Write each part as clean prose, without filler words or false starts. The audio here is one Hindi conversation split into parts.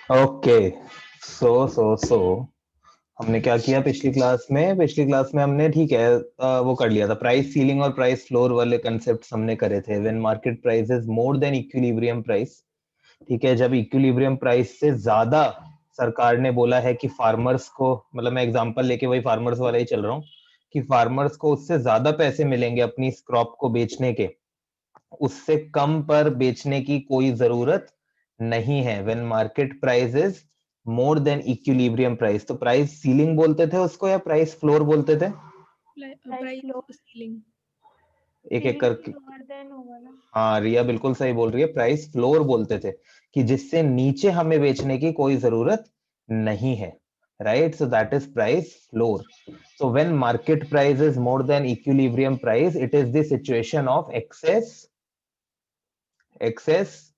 ओके, सो हमने क्या किया पिछली क्लास में हमने ठीक है वो कर लिया था, प्राइस सीलिंग और प्राइस फ्लोर वाले कंसेप्ट हमने करे थे। When market price is more than equilibrium price, ठीक है, जब इक्विलिब्रियम प्राइस से ज्यादा सरकार ने बोला है कि फार्मर्स को, मतलब मैं एग्जांपल लेके वही फार्मर्स वाला ही चल रहा हूँ, कि फार्मर्स को उससे ज्यादा पैसे मिलेंगे अपनी क्रॉप को बेचने के, उससे कम पर बेचने की कोई जरूरत नहीं है। When market price is more than equilibrium price, तो प्राइस सीलिंग बोलते थे उसको या प्राइस फ्लोर बोलते थे? Price ceiling. एक एक सीलिंग करके। लोअर देन होगा ना। हाँ, रिया बिल्कुल सही बोल रही है, प्राइस फ्लोर बोलते थे कि जिससे नीचे हमें बेचने की कोई जरूरत नहीं है, right? So that is price floor. So when market price is more than equilibrium price, it is the situation of excess excess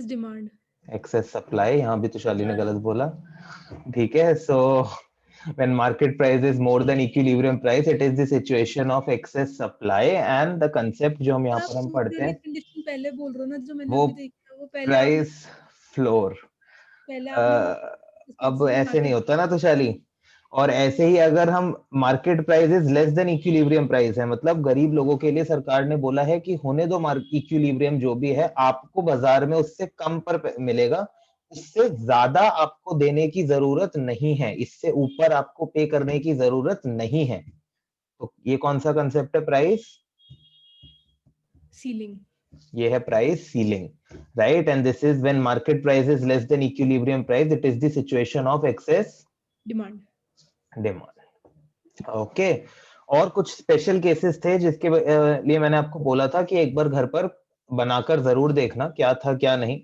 demand. excess supply। यहाँ भी तुषाली ने गलत बोला, ठीक है। So when market price is more than equilibrium price, it is the situation of excess supply, and the concept जो हम यहाँ आप पर हम दूसरी पढ़ते वाली हैं कंडीशन पहले बोल रहे हो ना, जो मैंने वो अभी देखा, वो प्राइस फ्लोर। पहले आपने वो discuss अब की ऐसे नहीं मार्केट। होता ना तुषाली। और ऐसे ही अगर हम market price is less than equilibrium price है, मतलब गरीब लोगों के लिए सरकार ने बोला है कि होने दो, इक्विलिब्रियम जो भी है आपको बाजार में उससे कम पर मिलेगा, उससे ज्यादा आपको देने की जरूरत नहीं है, इससे ऊपर आपको पे करने की जरूरत नहीं है। तो ये कौन सा कंसेप्ट है? Price ceiling. ये है price ceiling, right? And this is when market price is less than equilibrium price, it is the situation of excess demand. Demand. Okay, और कुछ स्पेशल केसेस थे जिसके लिए मैंने आपको बोला था कि एक बार घर पर बनाकर जरूर देखना क्या था क्या नहीं।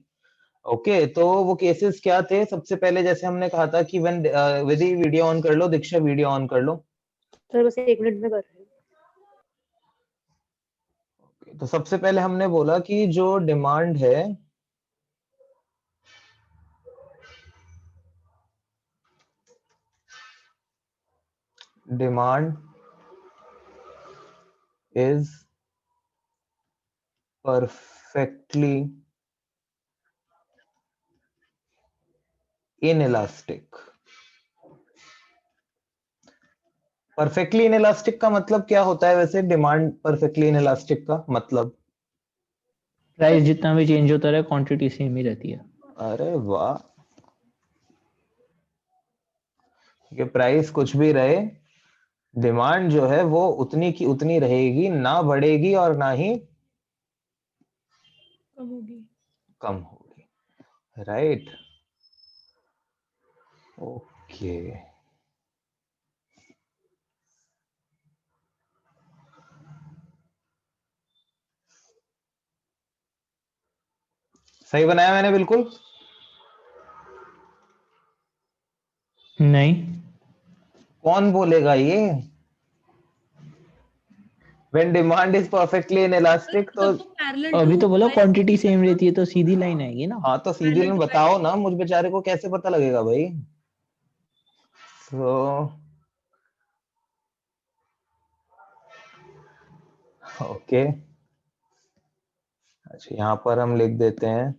ओके, तो वो केसेस क्या थे? सबसे पहले जैसे हमने कहा था कि व्हेन विधि वीडियो ऑन कर लो, दीक्षा वीडियो ऑन कर लो। सर बस 1 मिनट में कर रही हूँ। तो सबसे पहले हमने बोला कि जो डिमांड है, demand is perfectly inelastic. Perfectly inelastic का मतलब क्या होता है वैसे? डिमांड परफेक्टली इनइलास्टिक का मतलब? प्राइस जितना भी चेंज होता रहे, क्वांटिटी सेम ही रहती है। अरे वाह, ये प्राइस कुछ भी रहे, डिमांड जो है वो उतनी की उतनी रहेगी, ना बढ़ेगी और ना ही कम होगी। कम होगी, राइट? ओके, सही बनाया मैंने बिल्कुल? नहीं, कौन बोलेगा ये? When demand is perfectly inelastic, तो जब वो पैरेलल अभी टू तो बोला प्राइस क्वांटिटी सेम रहती है, तो सीधी लाइन आएगी ना। हाँ, तो सीधी पैरेलल में टू बताओ प्राइस। ना, मुझ बेचारे को कैसे पता लगेगा भाई? तो ओके, अच्छा यहाँ पर हम लिख देते हैं।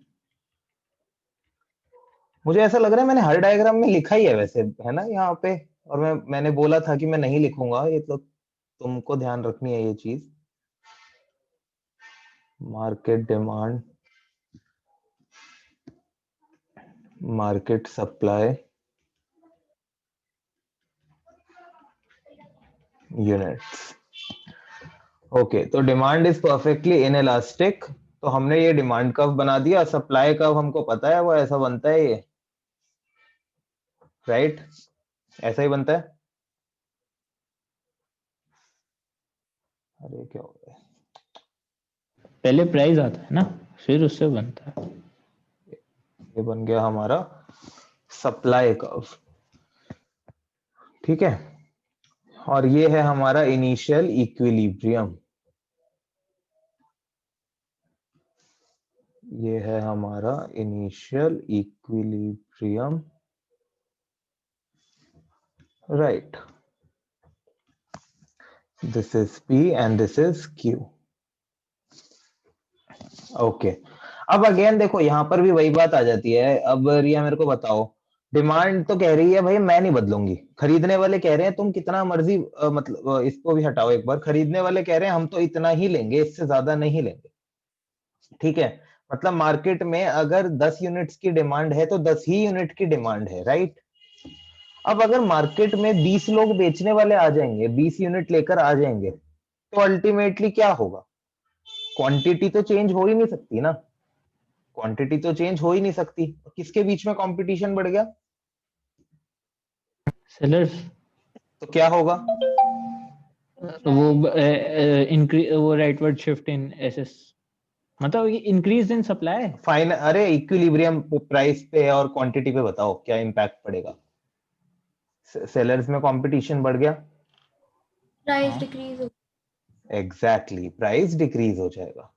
मुझे ऐसा लग रहा है मैंने हर डायग्राम में लिखा ही है वैसे, है ना यहाँ पे? और मैंने बोला था कि मैं नहीं लिखूंगा, ये तो तुमको ध्यान रखनी है ये चीज। Market demand, market supply, units. Okay, तो डिमांड इज परफेक्टली इनइलास्टिक, तो हमने ये डिमांड कर्व बना दिया। सप्लाई कर्व हमको पता है वो ऐसा बनता है ये, राइट? ऐसा ही बनता है। अरे क्या हो गया? पहले प्राइस आता है ना, फिर उससे बनता है। ये बन गया हमारा सप्लाई कर्व, ठीक है। और ये है हमारा इनिशियल इक्विलिब्रियम, ये है हमारा initial equilibrium, right? This is P and this is Q। Okay, अब अगेन देखो यहाँ पर भी वही बात आ जाती है। अब रिया मेरे को बताओ, डिमांड तो कह रही है भाई मैं नहीं बदलूंगी, खरीदने वाले कह रहे हैं तुम कितना मर्जी मतलब इसको भी हटाओ एक बार, खरीदने वाले कह रहे हैं हम तो इतना ही लेंगे, इससे ज्यादा नहीं लेंगे। ठीक है, मतलब मार्केट में अगर 10 यूनिट्स की डिमांड है तो 10 ही यूनिट की डिमांड है, राइट। अब अगर मार्केट में 20 लोग बेचने वाले आ जाएंगे, 20 यूनिट लेकर आ जाएंगे, तो अल्टीमेटली क्या होगा? क्वांटिटी तो चेंज हो ही नहीं सकती ना, क्वांटिटी तो चेंज हो ही नहीं सकती। किसके बीच में कंपटीशन बढ़ गया? सेलर्स, तो क्या होगा? वो इंक्रीज, वो राइटवर्ड शिफ्ट इन एसएस, मतलब इंक्रीज इन सप्लाई। फाइन, अरे इक्विलिब्रियम प्राइस पे और क्वांटिटी पे बताओ क्या इंपैक्ट पड़ेगा? सेलर्स में कंपटीशन बढ़ गया, प्राइस हाँ, डिक्रीज हो एग्जैक्टली प्राइस डिक्रीज हो जाएगा।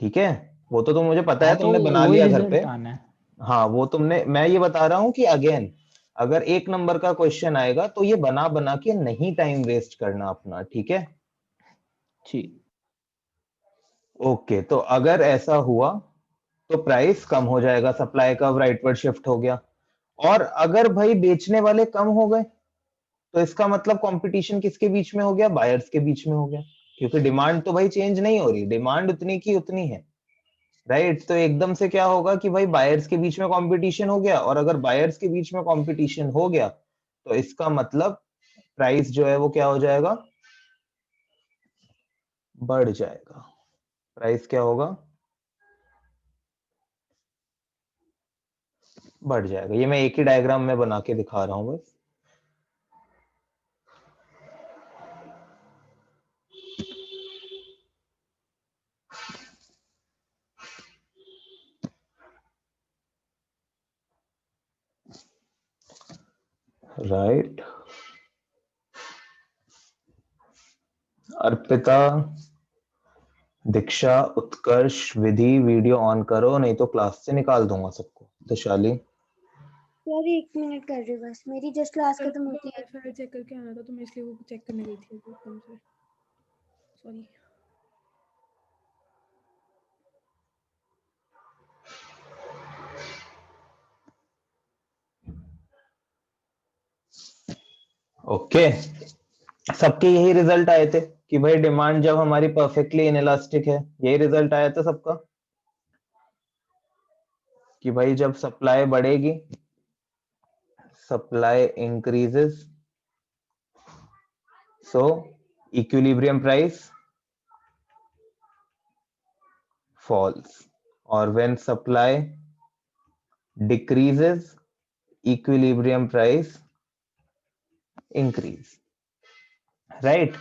ठीक है, वो तो मुझे पता है, हाँ, तो तुमने बना वही लिया घर पे। रिजल्ट आना है। हाँ वो तुमने, मैं ये बता रहा हूँ कि अगेन अगर एक नंबर का क्वेश्चन आएगा तो ये बना बना के नहीं टाइम वेस्ट करना अपना, ठीक है। ठीक, ओके, तो अगर ऐसा हुआ तो प्राइस कम हो जाएगा, सप्लाई का राइटवर्ड शिफ्ट हो गया। और अगर भाई बेचने वाले कम हो गए तो इसका मतलब कंपटीशन किसके बीच में हो गया? बायर्स के बीच में हो गया, क्योंकि डिमांड तो भाई चेंज नहीं हो रही, डिमांड उतनी की उतनी है, राइट। तो एकदम से क्या होगा कि भाई बायर्स के बीच में कंपटीशन हो गया, और अगर बायर्स के बीच में कंपटीशन हो गया तो इसका मतलब प्राइस जो है वो क्या हो जाएगा? बढ़ जाएगा। प्राइस क्या होगा? बढ़ जाएगा। ये मैं एक ही डायग्राम में बना के दिखा रहा हूं बस। Right, Arpita, Diksha, Utkarsh, Vidhi, video on करो नहीं तो क्लास से निकाल दूंगा सबको। दिशाली, यार 1 मिनट कर रही हूँ बस, मेरी जस्ट क्लास खत्म होती है। वाईफाई चेक करके आना था तो मैं इसलिए वो चेक करने गई थी एकदम से, सॉरी। ओके। सबके यही रिजल्ट आए थे कि भाई डिमांड जब हमारी परफेक्टली इनइलास्टिक है, यही रिजल्ट आया था सबका कि भाई जब सप्लाई बढ़ेगी, supply increases, so equilibrium price falls, और when supply decreases, equilibrium price increase, right?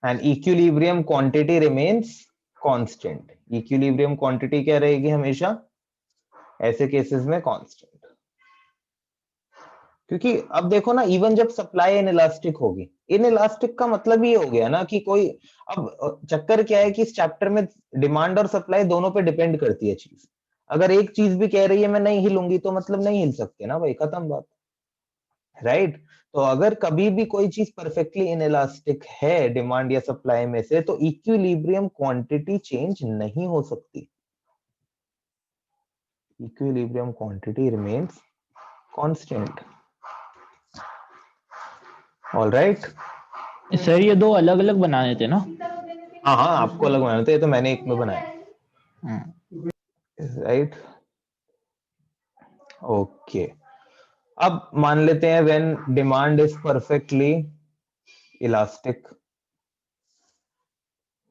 And equilibrium quantity remains constant. equilibrium quantity क्या रहेगी हमेशा ऐसे केसेस में? कांस्टेंट। क्योंकि अब देखो ना, इवन जब सप्लाई इनइलास्टिक होगी, इनइलास्टिक का मतलब ये हो गया ना कि कोई, अब चक्कर क्या है कि इस चैप्टर में डिमांड और सप्लाई दोनों पे डिपेंड करती है चीज। अगर एक चीज भी कह रही है मैं नहीं हिलूंगी तो मतलब नहीं हिल सकते ना भाई, खत्म बात, राइट। तो अगर कभी भी कोई चीज परफेक्टली इनइलास्टिक है डिमांड या सप्लाई में से, तो इक्विलिब्रियम क्वांटिटी चेंज नहीं हो सकती, equilibrium quantity remains constant. Alright. Sir ये दो अलग अलग बनाने थे ना? हाँ हाँ, आपको अलग बनाना था, ये तो मैंने एक में बनाया, हाँ। राइट। ओके, अब मान लेते हैं when demand is perfectly elastic,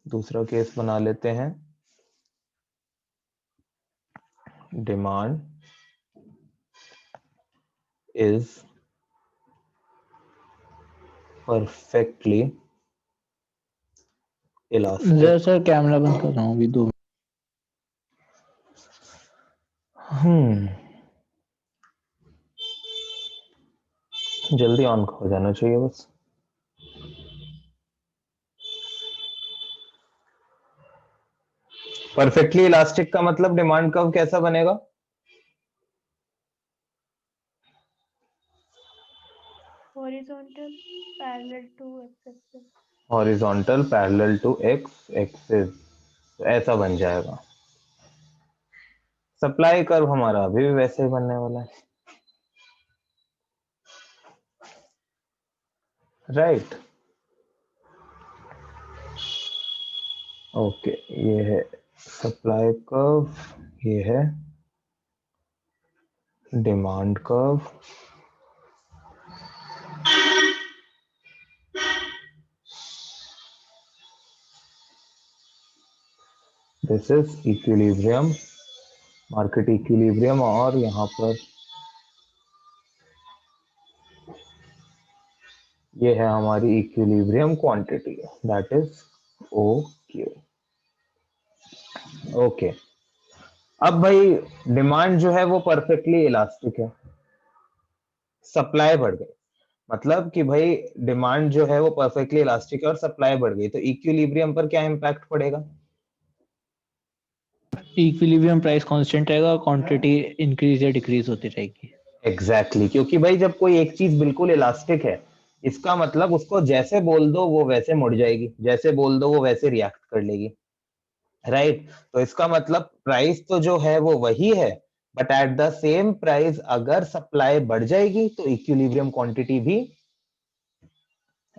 दूसरा केस बना लेते हैं। डिमांड इज perfectly जरा elastic। सर कैमरा बंद कर रहा हूँ अभी 2 हम्म, जल्दी ऑन हो जाना चाहिए बस। परफेक्टली इलास्टिक का मतलब डिमांड कर्व कैसा बनेगा? Horizontal parallel to X axis. Horizontal parallel to X axis, ऐसा बन जाएगा। सप्लाई कर्व हमारा अभी भी वैसे ही बनने वाला है, राइट। ओके, ये है सप्लाई कर्व, ये है demand curve. This is equilibrium, market equilibrium, और यहाँ पर ये है हमारी equilibrium quantity, that is O Q. Okay, अब भाई डिमांड जो है वो परफेक्टली इलास्टिक है, सप्लाई बढ़ गई, मतलब कि भाई डिमांड जो है वो परफेक्टली इलास्टिक है और सप्लाई बढ़ गई, तो इक्विलिब्रियम पर क्या इम्पैक्ट पड़ेगा? इक्विलिब्रियम प्राइस कांस्टेंट रहेगा, क्वांटिटी इंक्रीज या डिक्रीज होती रहेगी। एग्जैक्टली, क्योंकि भाई जब कोई एक चीज बिल्कुल इलास्टिक है, इसका मतलब उसको जैसे बोल दो वो वैसे मुड़ जाएगी, जैसे बोल दो वो वैसे रिएक्ट कर लेगी, राइट। तो इसका मतलब प्राइस तो जो है वो वही है, but at the same price अगर सप्लाई बढ़ जाएगी तो इक्विलिब्रियम क्वांटिटी भी,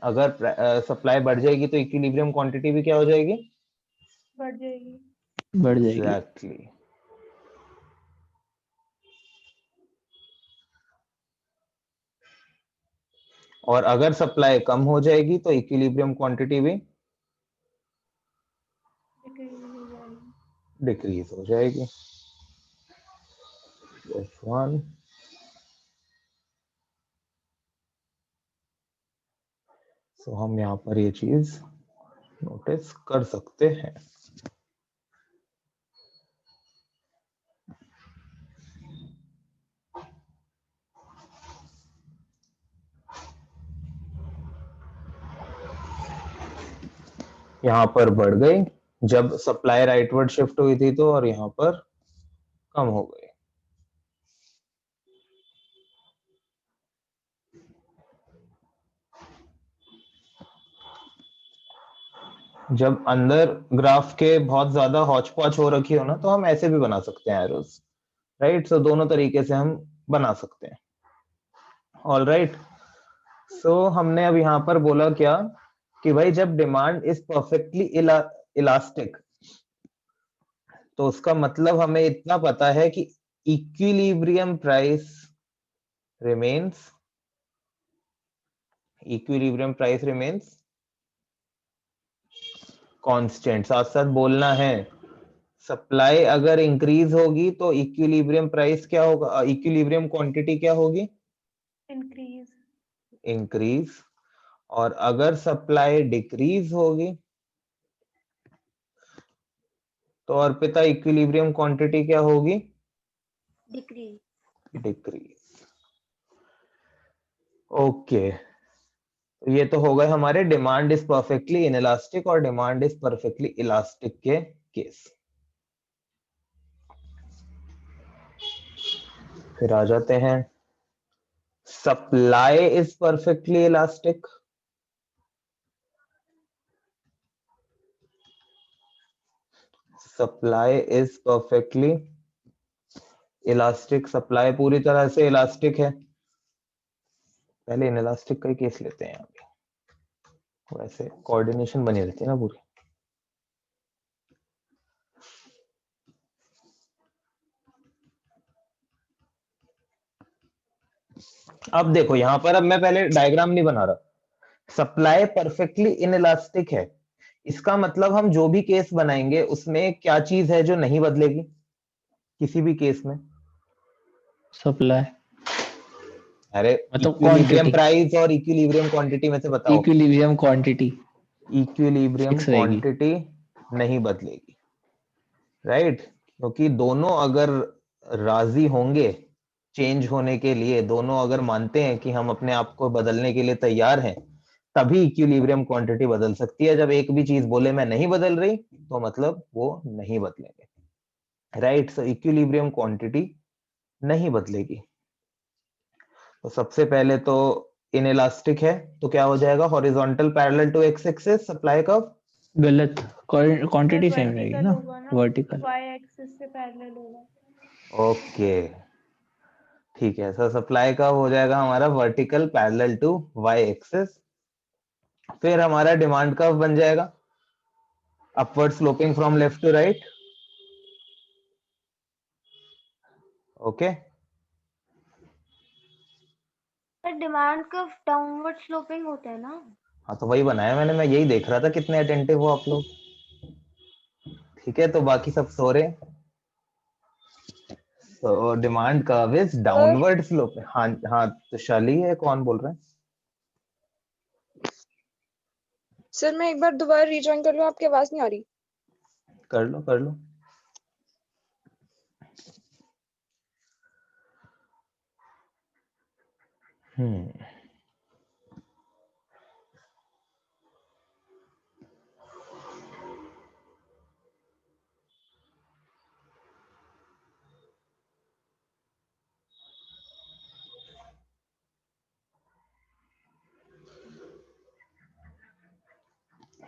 अगर सप्लाई बढ़ जाएगी तो इक्विलिब्रियम क्वांटिटी भी क्या हो जाएगी? बढ़ जाएगी। बढ़ जाएगी। एग्जैक्टली। और अगर सप्लाई कम हो जाएगी तो इक्विलिब्रियम क्वांटिटी भी डिक्रीज हो जाएगी। F1, तो हम यहाँ पर ये चीज नोटिस कर सकते हैं। यहाँ पर बढ़ गई जब सप्लाई राइटवर्ड शिफ्ट हुई थी तो, और यहाँ पर कम हो गई। जब अंदर ग्राफ के बहुत ज्यादा हौच पौच हो रखी हो ना, तो हम ऐसे भी बना सकते हैं एरोज, राइट। सो दोनों तरीके से हम बना सकते हैं। ऑल राइट, सो हमने अब यहाँ पर बोला क्या कि भाई जब डिमांड इज परफेक्टली इलास्टिक, तो उसका मतलब हमें इतना पता है कि equilibrium price remains, equilibrium price remains constant. साथ साथ बोलना है, सप्लाई अगर इंक्रीज होगी तो इक्विलिब्रियम प्राइस क्या होगा, इक्विलिब्रियम क्वांटिटी क्या होगी? इंक्रीज। इंक्रीज। और अगर सप्लाई डिक्रीज होगी तो अर्पिता इक्विलिब्रियम क्वांटिटी क्या होगी? डिक्रीज। डिक्रीज। ओके, तो ये तो हो गए हमारे डिमांड इज परफेक्टली इनइलास्टिक और डिमांड इज परफेक्टली इलास्टिक के केस। फिर आ जाते हैं supply is perfectly elastic. Supply is perfectly elastic, supply पूरी तरह से इलास्टिक है। पहले इनइलास्टिक का ही केस लेते हैं, अभी वैसे कोऑर्डिनेशन बनी रहती है ना पूरी। अब देखो यहाँ पर, अब मैं पहले डायग्राम नहीं बना रहा, सप्लाई परफेक्टली इनइलास्टिक है, इसका मतलब हम जो भी केस बनाएंगे उसमें क्या चीज है जो नहीं बदलेगी किसी भी केस में? सप्लाई, अरे मतलब इक्विलिब्रियम क्वांटिटी, प्राइस और इक्विलिब्रियम क्वांटिटी में से बताओ। इक्विलिब्रियम क्वांटिटी इक्विलिब्रियम फिक्स रहेगी। क्वांटिटी नहीं बदलेगी, राइट। क्योंकि दोनों अगर राजी होंगे चेंज होने के लिए, दोनों अगर मानते हैं कि हम अपने आप को बदलने के लिए तैयार हैं, तभी इक्विलिब्रियम क्वांटिटी बदल सकती है। जब एक भी चीज बोले मैं नहीं बदल रही, तो मतलब वो नहीं बदलेंगे, राइट। सो इक्विलिब्रियम क्वांटिटी नहीं बदलेगी। तो सबसे पहले तो इनइलास्टिक है, तो क्या हो जाएगा? Horizontal parallel to X axis supply curve. गलत, क्वांटिटी सेम रहेगी वर्टिकल ना, होगा ना, वर्टिकल। y एक्सिस से पैरेलल होगा। ओके ठीक है, सो सप्लाई का हो जाएगा हमारा vertical parallel to Y axis. फिर हमारा डिमांड कर्व बन जाएगा upward sloping from left to right. Okay पर डिमांड कर्व डाउनवर्ड स्लोपिंग होता है ना? हाँ तो वही बनाया मैंने, मैं यही देख रहा था कितने अटेंटिव हो आप लोग। ठीक है तो बाकी सब सो रहे। तो demand curve is sir downward slope. हाँ हाँ तो शाली है, कौन बोल रहे हैं? सर मैं एक बार दोबारा रीजॉइन कर लूं, आपकी आवाज नहीं आ रही। कर लो कर लो। हम्म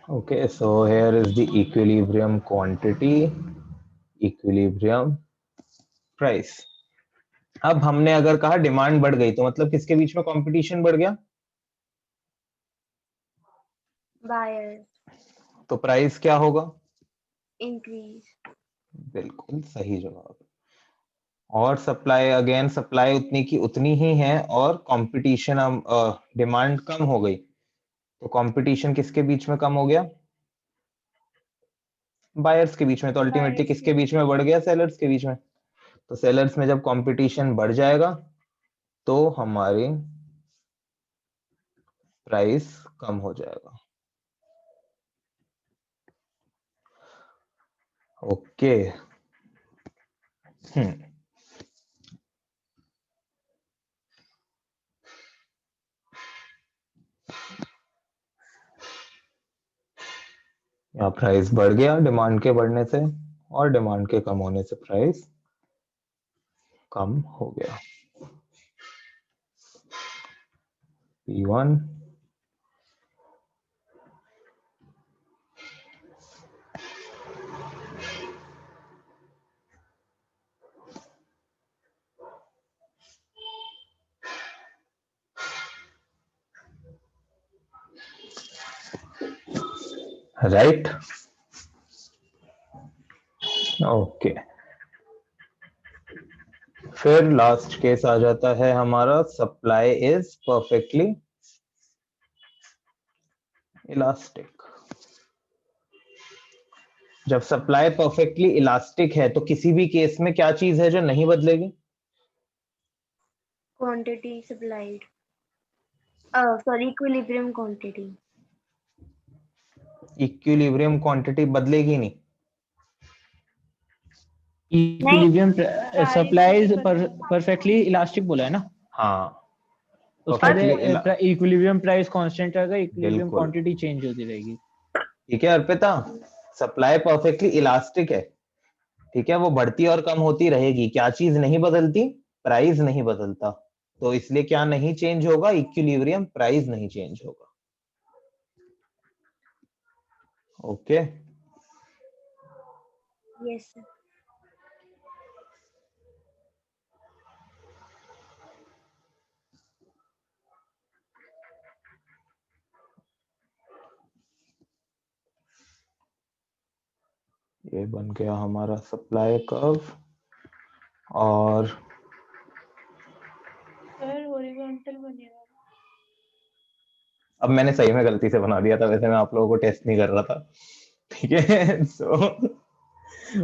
okay, so here is the equilibrium quantity, equilibrium price। अब हमने अगर कहा डिमांड बढ़ गई तो मतलब किसके बीच में कंपटीशन बढ़ गया? बायर तो प्राइस क्या होगा? इंक्रीज। बिल्कुल सही जवाब। और सप्लाई अगेन, सप्लाई उतनी की उतनी ही है और कंपटीशन डिमांड कम हो गई तो कंपटीशन किसके बीच में कम हो गया? बायर्स के बीच में। तो अल्टीमेटली बायर्स किसके बीच में बढ़ गया? सेलर्स के बीच में। तो सेलर्स में जब कंपटीशन बढ़ जाएगा तो हमारी प्राइस कम हो जाएगा। ओके यहाँ प्राइस बढ़ गया डिमांड के बढ़ने से और डिमांड के कम होने से प्राइस कम हो गया। P1 right. ओके फिर लास्ट केस आ जाता है हमारा सप्लाई इज परफेक्टली इलास्टिक। जब सप्लाई परफेक्टली इलास्टिक है तो किसी भी केस में क्या चीज है जो नहीं बदलेगी? Quantity supplied, sorry equilibrium quantity. Equilibrium quantity बदलेगी नहीं। नहीं, इक्विलिब्रियम प्राइस सप्लाई पर परफेक्टली इलास्टिक बोला है ना, हाँ उसके परफेक्टली बाद इक्विलिब्रियम प्राइस कांस्टेंट रहेगा, इक्विलिब्रियम बिल्कुल क्वांटिटी चेंज होती रहेगी। ठीक है अर्पिता, सप्लाई परफेक्टली इलास्टिक है। ठीक है वो बढ़ती और कम होती रहेगी, क्या चीज नहीं बदलती? प्राइस नहीं बदलता। तो इसलिए क्या नहीं चेंज होगा? इक्विलिब्रियम प्राइस नहीं चेंज होगा। Okay yes. ये बन गया हमारा सप्लाई कर्व। और सर हॉरिजॉन्टल बनेगा। अब मैंने सही में गलती से बना दिया था, वैसे मैं आप लोगों को टेस्ट नहीं कर रहा था। ठीक है सो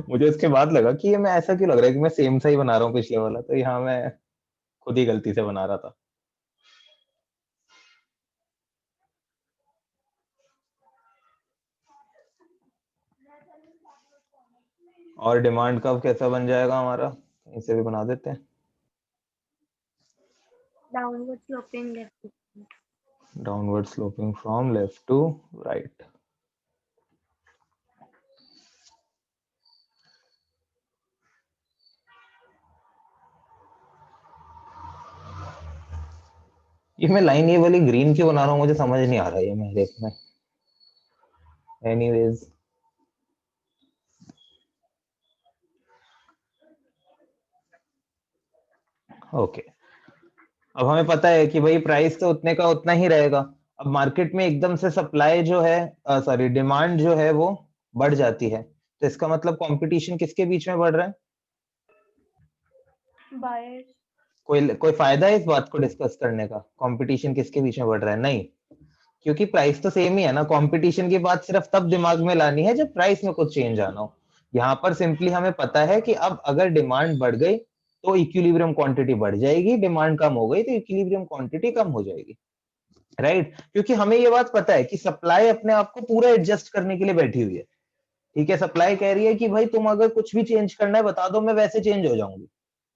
मुझे इसके बाद लगा कि ये मैं ऐसा क्यों लग रहा है कि मैं सेम सा ही बना रहा हूँ पिछले वाला, तो यहाँ मैं खुद ही गलती से बना रहा था। और डिमांड कर्व कैसा बन जाएगा हमारा, इसे भी बना देते हैं। Downward sloping left. Downward sloping from left to right. ये मैं लाइन ये वाली ग्रीन क्यों बना रहा हूँ मुझे समझ नहीं आ रहा है, ये मैं देखना। एनीवेज ओके, अब हमें पता है कि भाई प्राइस तो उतने का उतना ही रहेगा। अब मार्केट में एकदम से सप्लाई जो है, सॉरी डिमांड जो है वो बढ़ जाती है, तो इसका मतलब कंपटीशन किसके बीच में बढ़ रहा है? बायर्स। कोई फायदा है इस बात को डिस्कस करने का, कंपटीशन किसके बीच में बढ़ रहा है? नहीं, क्योंकि प्राइस तो सेम ही है ना। कंपटीशन की बात सिर्फ तब दिमाग में लानी है जब प्राइस में कुछ चेंज आना हो। यहाँ पर सिंपली हमें पता है कि अब अगर डिमांड बढ़ गई तो इक्विलिब्रियम क्वांटिटी बढ़ जाएगी, डिमांड कम हो गई तो इक्विलिब्रियम क्वांटिटी कम हो जाएगी, राइट? क्योंकि हमें ये बात पता है कि सप्लाई अपने आप को पूरा एडजस्ट करने के लिए बैठी हुई है। ठीक है, सप्लाई कह रही है कि भाई तुम अगर कुछ भी चेंज करना है बता दो, मैं वैसे चेंज हो जाऊंगी।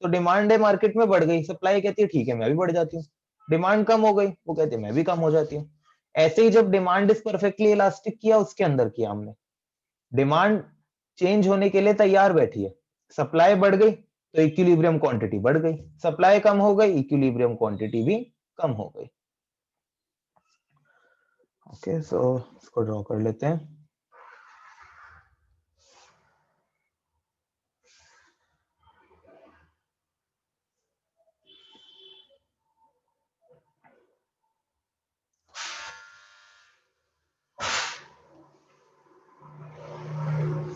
तो डिमांड है मार्केट में बढ़ गई, सप्लाई कहती है ठीक है मैं भी बढ़ जाती हूँ। डिमांड कम हो गई, वो कहती है मैं भी कम हो जाती हूँ। ऐसे ही जब डिमांड इज परफेक्टली इलास्टिक किया, उसके अंदर किया हमने, डिमांड चेंज होने के लिए तैयार बैठी है, सप्लाई बढ़ गई तो इक्विलिब्रियम क्वांटिटी बढ़ गई, सप्लाई कम हो गई इक्विलिब्रियम क्वांटिटी भी कम हो गई। ओके, सो इसको ड्रॉ कर लेते हैं।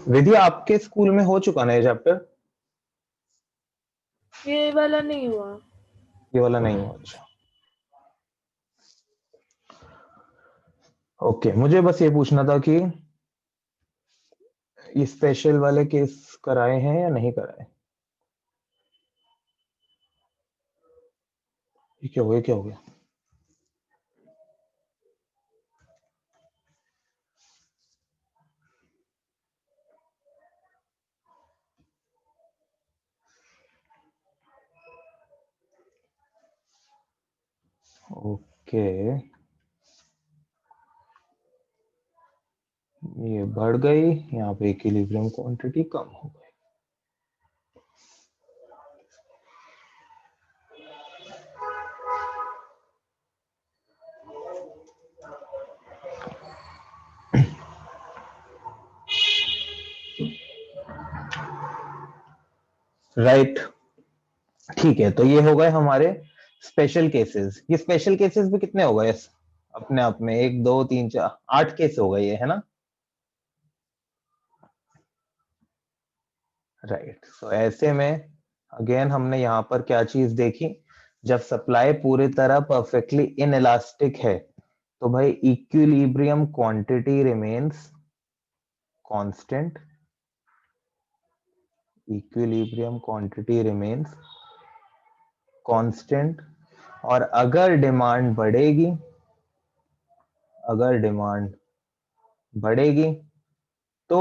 विधि, आपके स्कूल में हो चुका ना ये चैप्टर? ये वाला नहीं हुआ। ये वाला नहीं हुआ? अच्छा, ओके। मुझे बस ये पूछना था कि ये स्पेशल वाले केस कराए हैं या नहीं कराए? ये क्या हो गया, क्या हो गया? ओके, ये बढ़ गई, यहाँ पे इक्विलिब्रियम क्वांटिटी कम हो गई। राइट, ठीक है। तो ये हो गए हमारे स्पेशल केसेस। ये स्पेशल केसेस भी कितने हो गए अपने आप में? 1 2 3 4 8 केस हो गए ये, है ना? राइट, सो ऐसे में अगेन हमने यहाँ पर क्या चीज देखी, जब सप्लाई पूरी तरह परफेक्टली इनइलास्टिक है तो भाई equilibrium quantity remains constant, equilibrium quantity remains constant. और अगर डिमांड बढ़ेगी, अगर डिमांड बढ़ेगी तो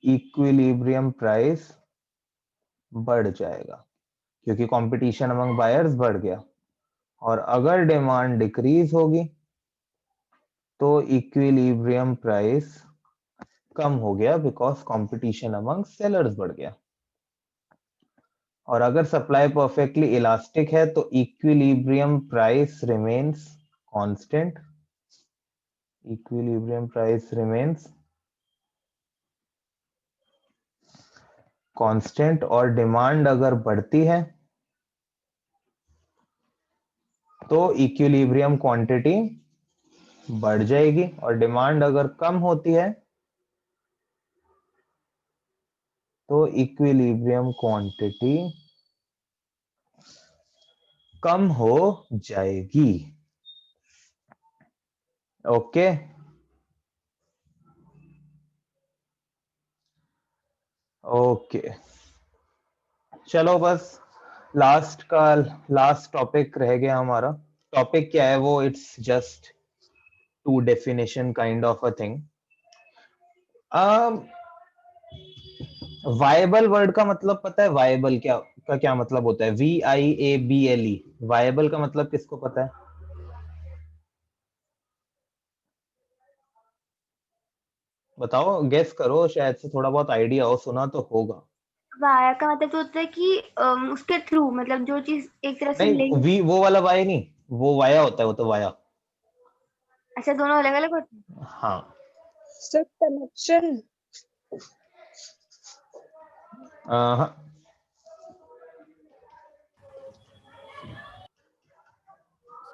इक्विलिब्रियम प्राइस बढ़ जाएगा, क्योंकि कंपटीशन अमंग बायर्स बढ़ गया। और अगर डिमांड डिक्रीज होगी तो इक्विलिब्रियम प्राइस कम हो गया, बिकॉज कंपटीशन अमंग सेलर्स बढ़ गया। और अगर सप्लाई परफेक्टली इलास्टिक है तो equilibrium price remains constant, equilibrium price remains constant. और डिमांड अगर बढ़ती है तो इक्विलिब्रियम क्वांटिटी बढ़ जाएगी, और डिमांड अगर कम होती है तो इक्विलिब्रियम क्वांटिटी कम हो जाएगी। ओके, ओके, चलो बस लास्ट टॉपिक रह गया हमारा। टॉपिक क्या है वो? It's just two definition kind of a thing. Viable word का मतलब पता है? वायबल क्या मतलब होता है? VIABLE, वायबल का मतलब किसको पता है? बताओ, गेस करो, शायद से थोड़ा बहुत आइडिया हो, सुना तो होगा। वाया का मतलब तो होता है कि उसके थ्रू, मतलब जो चीज एक तरह से नहीं, लिंक। वी वो वाला वाया नहीं, वो वाया होता है, वो तो वाया। अच्छा, दोनों अलग अलग होते हैं। हाँ, सर कनेक्शन। हाँ,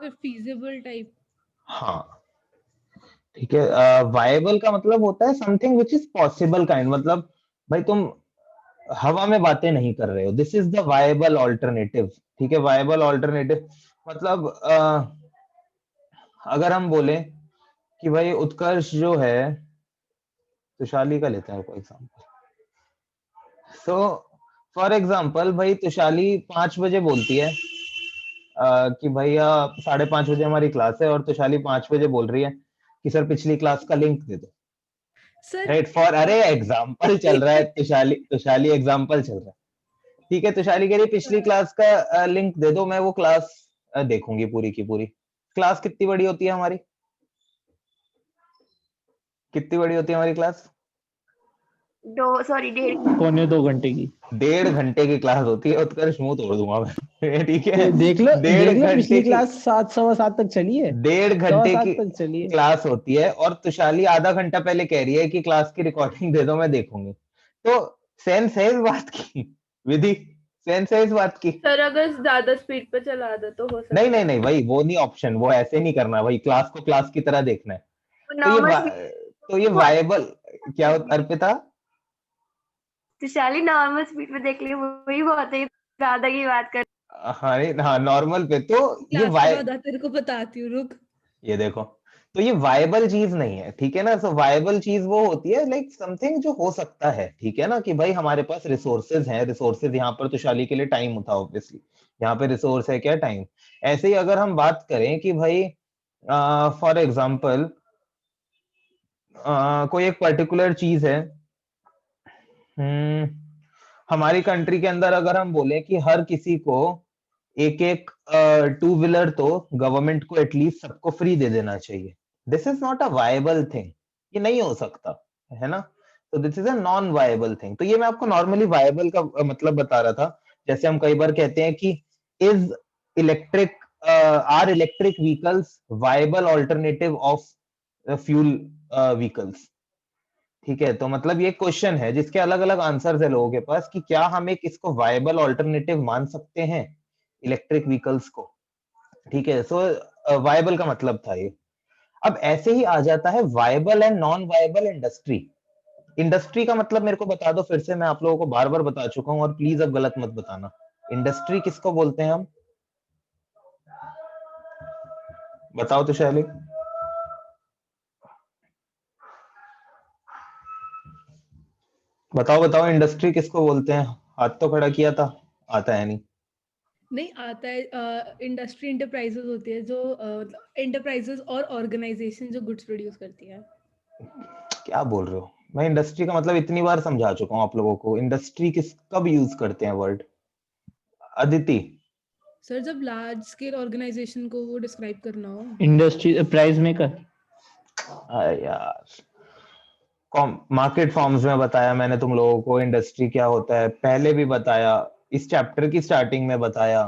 फिर feasible type. हाँ ठीक है। वायबल का मतलब होता है something which is possible kind, मतलब भाई तुम हवा में बातें नहीं कर रहे हो, this is the viable alternative. ठीक है, वायबल ऑल्टरनेटिव मतलब अगर हम बोले कि भाई उत्कर्ष जो है, तुषाली का लेते हैं कोई एग्जांपल। सो फॉर एग्जांपल भाई तुषाली 5 बजे बोलती है कि भैया 5:30 बजे हमारी क्लास है, और तुषाली 5 बजे बोल रही है कि सर पिछली क्लास का लिंक दे दो। Sir, राइट, फॉर अरे एग्जाम्पल चल रहा है, तुषाली तुषाली एग्जाम्पल चल रहा है। ठीक है, तुषाली कह रही है पिछली क्लास का लिंक दे दो, मैं वो क्लास देखूंगी पूरी की पूरी। क्लास कितनी बड़ी होती है हमारी, कितनी बड़ी होती है हमारी क्लास? 1.5 पौने 2 घंटे की। 1.5 घंटे की क्लास होती है, उत्कर्ष मुंह तोड़ दूंगा मैं ठीक है, देख लो 1.5 घंटे पिछली की, क्लास 7 सवा 7 तक चली है, 1.5 घंटे की 7:15 तक चली है। क्लास होती है, और तुषाली आधा घंटा पहले कह रही है कि क्लास की रिकॉर्डिंग दे दो मैं देखूंगी। तो सेंस है इस बात की, विधि सेंस है इस बात की? सर अगर ज्यादा स्पीड पे चला दे तो हो सकता नहीं है। नहीं नहीं भाई, वो नहीं ऑप्शन, वो ऐसे नहीं करना भाई, क्लास को क्लास की तरह देखना है। तो ये नॉर्मल तो ये वायबल क्या होता अर्पिता? तुषाली नॉर्मल स्पीड पे देख ली, वही बहुत है, ज्यादा की बात कर। हाँ हाँ नॉर्मल पे, तो ये क्लास के बाद आ तेरे को बताती हूँ, रुक। ये देखो, तो ये वायबल चीज नहीं है, ठीक है ना। सो वायबल चीज वो होती है लाइक समथिंग जो हो सकता है, ठीक है ना, कि भाई हमारे पास रिसोर्सेज हैं, रिसोर्सेज यहाँ पर तुषाली के लिए टाइम था ऑब्वियसली, यहाँ पे रिसोर्स है क्या, टाइम। ऐसे ही अगर हम बात करें कि भाई फॉर एग्जाम्पल कोई एक पर्टिकुलर चीज है, हमारी कंट्री के अंदर अगर हम बोले कि हर किसी को एक एक 2 व्हीलर तो गवर्नमेंट को एटलीस्ट सबको फ्री दे देना चाहिए, this is not a viable thing, ये नहीं हो सकता है ना। तो this is a non viable thing. तो ये मैं आपको नॉर्मली वायबल का मतलब बता रहा था। जैसे हम कई बार कहते हैं कि is electric are electric vehicles viable alternative of fuel vehicles. ठीक है, तो मतलब ये क्वेश्चन है जिसके अलग अलग आंसर्स है लोगों के पास, कि क्या हम एक इसको वायबल ऑल्टरनेटिव मान सकते हैं इलेक्ट्रिक व्हीकल्स को। ठीक है, सो वायबल का मतलब था ये। अब ऐसे ही आ जाता है viable and non viable industry. Industry का मतलब मेरे को बता दो फिर से, मैं आप लोगों को बार बार बता चुका हूं, और प्लीज अब गलत मत बताना। इंडस्ट्री किसको बोलते हैं हम, बताओ तो शैली। बताओ बताओ, इंडस्ट्री किसको बोलते हैं? हाथ तो खड़ा किया था, आता है नहीं। नहीं आता है, इंडस्ट्री इंटरप्राइजेस होती है जो इंटरप्राइजेस और ऑर्गेनाइजेशन जो गुड्स प्रोड्यूस करती है। क्या बोल रहे हो? मैं इंडस्ट्री का मतलब इतनी बार समझा चुका हूँ आप लोगों को, इंडस्ट्री किस कब यूज करते हैं वर्ड, अदिति? सर जब लार्ज स्केल ऑर्गेनाइजेशन को वो डिस्क्राइब करना हो। Industry price maker. यार मार्केट फॉर्म्स में बताया मैंने तुम लोगों को इंडस्ट्री क्या होता है, पहले भी बताया, इस चैप्टर की स्टार्टिंग में बताया।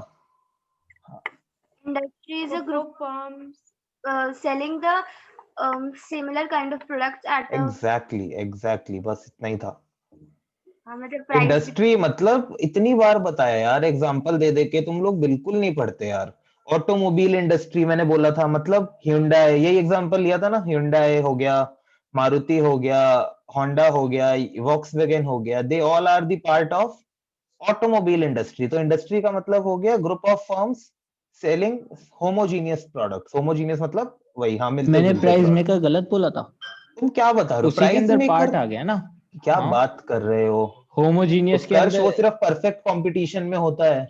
Industry is a group forms selling the similar kind of products at a exactly बस इतना ही था। मतलब प्राइस। इंडस्ट्री मतलब इतनी बार बताया यार, एग्जांपल दे दे के तुम लोग बिल्कुल नहीं पढ़ते यार। ऑटोमोबाइल इंडस्ट्री मैंने बोला था, मतलब Hyundai, यही एग्जांपल लिया था ना, Hyundai हो गया, मारुति हो गया, होंडा हो गया, वॉक्सवैगन हो गया, they all are the part of automobile industry. तो इंडस्ट्री का मतलब हो गया group of firms selling homogeneous products. Homogeneous मतलब वही, हाँ, मिलते मैंने जुलते प्राइस प्रोडक्ट। मेकर गलत बोला था, तुम क्या बता रहे हो, उसी के प्राइस अंदर मेकर? पार्ट आ गया ना। क्या हाँ, बात कर रहे हो होमोजीनियस के उत्कर्ष, वो अंदर। सिर्फ परफेक्ट कंपटीशन में होता है।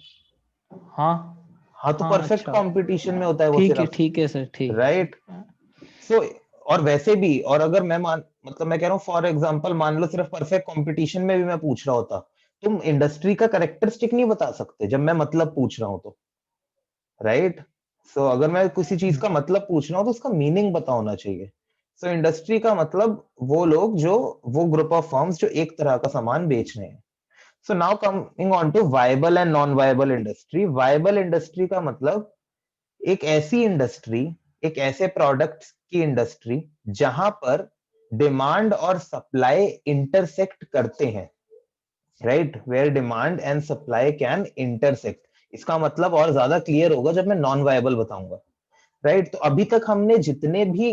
हाँ हाँ, तो हाँ, परफेक्ट अच्छा, कंपटीशन में होता है वो सिर्फ, ठीक है सर, ठीक है। राइट। सो और वैसे भी, और अगर मैं मतलब मैं कह रहा हूँ फॉर एग्जांपल, मान लो सिर्फ परफेक्ट कंपटीशन में भी मैं पूछ रहा होता, तुम इंडस्ट्री का कैरेक्टरिस्टिक नहीं बता सकते जब मैं मतलब पूछ रहा हूँ तो, राइट। सो अगर मैं किसी चीज का मतलब पूछ रहा हूँ तो उसका मीनिंग पता होना चाहिए। सो इंडस्ट्री का मतलब वो लोग जो, वो ग्रुप ऑफ फर्म्स जो एक तरह का सामान बेच रहे हैं। So now coming on to viable and non viable industry. Viable industry का मतलब एक ऐसी इंडस्ट्री, एक ऐसे प्रोडक्ट्स की इंडस्ट्री जहां पर डिमांड और सप्लाई इंटरसेक्ट करते हैं, right, where demand and supply can intersect. इसका मतलब और ज्यादा क्लियर होगा जब मैं नॉन वायबल बताऊंगा। राइट। तो अभी तक हमने जितने भी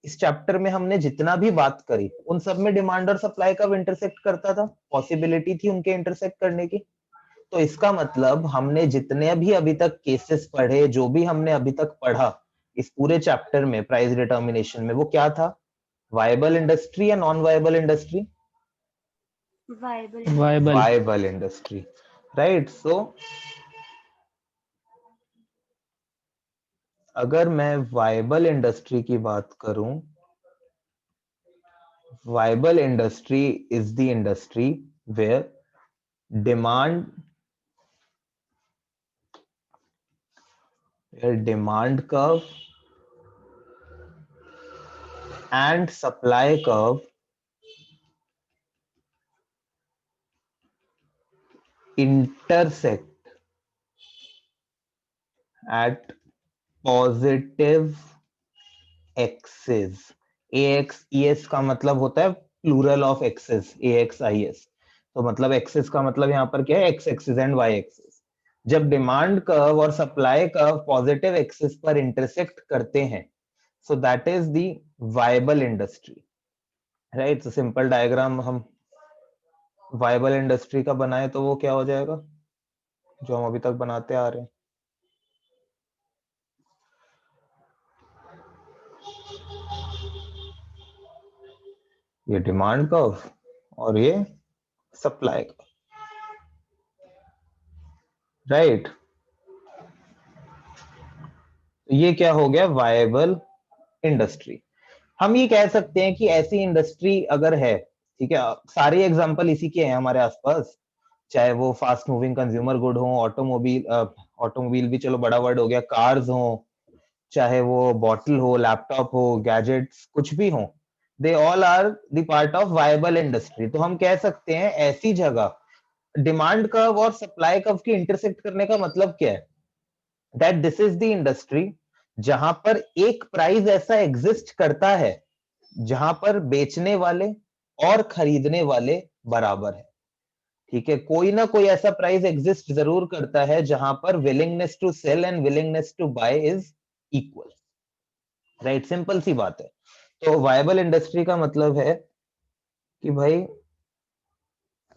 इस चैप्टर में हमने जितना भी बात करी उन सब में डिमांड और सप्लाई कब इंटरसेक्ट करता था, पॉसिबिलिटी थी उनके इंटरसेक्ट करने की। तो इसका मतलब हमने जितने भी अभी तक केसेस पढ़े, जो भी हमने अभी तक पढ़ा इस पूरे चैप्टर में प्राइस डिटर्मिनेशन में, वो क्या था, वायबल इंडस्ट्री या non viable industry? Viable. Viable. Viable industry, right. So अगर मैं वायबल इंडस्ट्री की बात करूं, viable industry is the industry where demand curve and supply curve intersect at positive axes. ax es का मतलब होता है plural of axes, ax is, तो मतलब एक्सेस का मतलब यहाँ पर क्या है, x axis and y axis. जब डिमांड कर्व और सप्लाई कर्व पॉजिटिव एक्सिस पर इंटरसेक्ट करते हैं, so that is the viable industry, right. तो सिंपल डायग्राम हम वायबल इंडस्ट्री का बनाए तो वो क्या हो जाएगा, जो हम अभी तक बनाते आ रहे हैं। ये डिमांड कर्व और ये सप्लाई कर्व, राइट। ये क्या हो गया, वायबल इंडस्ट्री। हम ये कह सकते हैं कि ऐसी इंडस्ट्री अगर है, ठीक है, सारे एग्जांपल इसी के हैं हमारे आसपास, चाहे वो फास्ट मूविंग कंज्यूमर गुड हो, ऑटोमोबाइल भी चलो बड़ा वर्ड हो गया, कार्स हो, चाहे वो बॉटल हो, लैपटॉप हो, गैजेट्स, कुछ भी हो, they all are the part of viable industry. तो हम कह सकते हैं ऐसी जगह डिमांड कर्व और सप्लाई कर्व की इंटरसेक्ट करने का मतलब क्या है, that this is the industry जहां पर एक प्राइस ऐसा एग्जिस्ट करता है जहां पर बेचने वाले और खरीदने वाले बराबर है, ठीक है। कोई ना कोई ऐसा प्राइस एग्जिस्ट जरूर करता है जहां पर willingness to sell and willingness to buy is equal, right. Simple सी बात है। तो वायबल इंडस्ट्री का मतलब है कि भाई,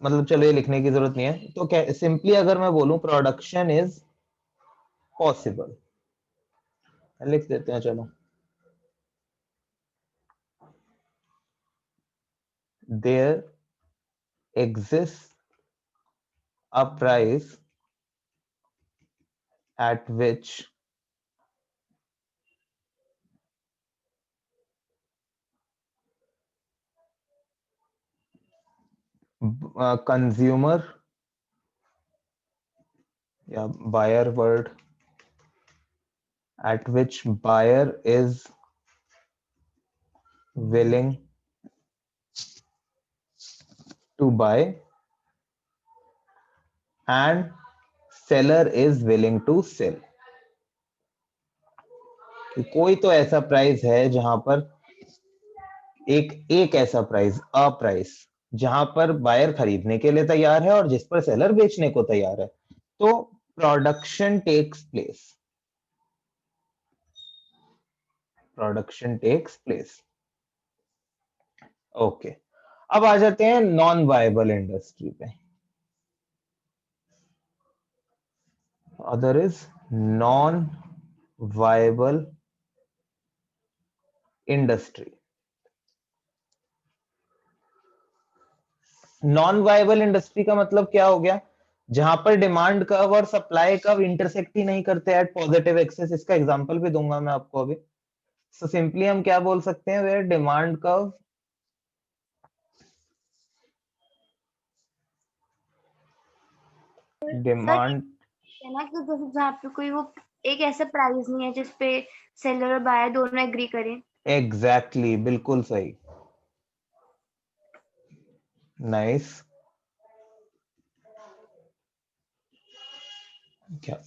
मतलब चलो ये लिखने की जरूरत नहीं है, तो क्या सिंपली अगर मैं बोलूं प्रोडक्शन इज पॉसिबल, लिख देते हैं चलो, there exists a price at which consumer या buyer word, at which buyer is willing to buy and seller is willing to sell। कि कोई तो ऐसा प्राइस है जहां पर एक ऐसा प्राइस, अ प्राइस, जहां पर बायर खरीदने के लिए तैयार है और जिस पर सेलर बेचने को तैयार है, तो production takes place, production takes place. Okay, अब आ जाते हैं नॉन वायबल इंडस्ट्री पे। Other is non viable industry. Non viable industry का मतलब क्या हो गया, जहां पर डिमांड कर्व और सप्लाई कर्व इंटरसेक्ट ही नहीं करते एट पॉजिटिव एक्सिस। इसका एग्जांपल भी दूंगा मैं आपको अभी। सो सिंपली हम क्या बोल सकते हैं, वेयर डिमांड कर्व डिमांड है ना, कि जैसे जहाँ पे कोई वो एक ऐसा प्राइस नहीं है जिसपे सेलर और बायर दोनों एग्री करें। एग्जैक्टली, बिल्कुल सही, नाइस। क्या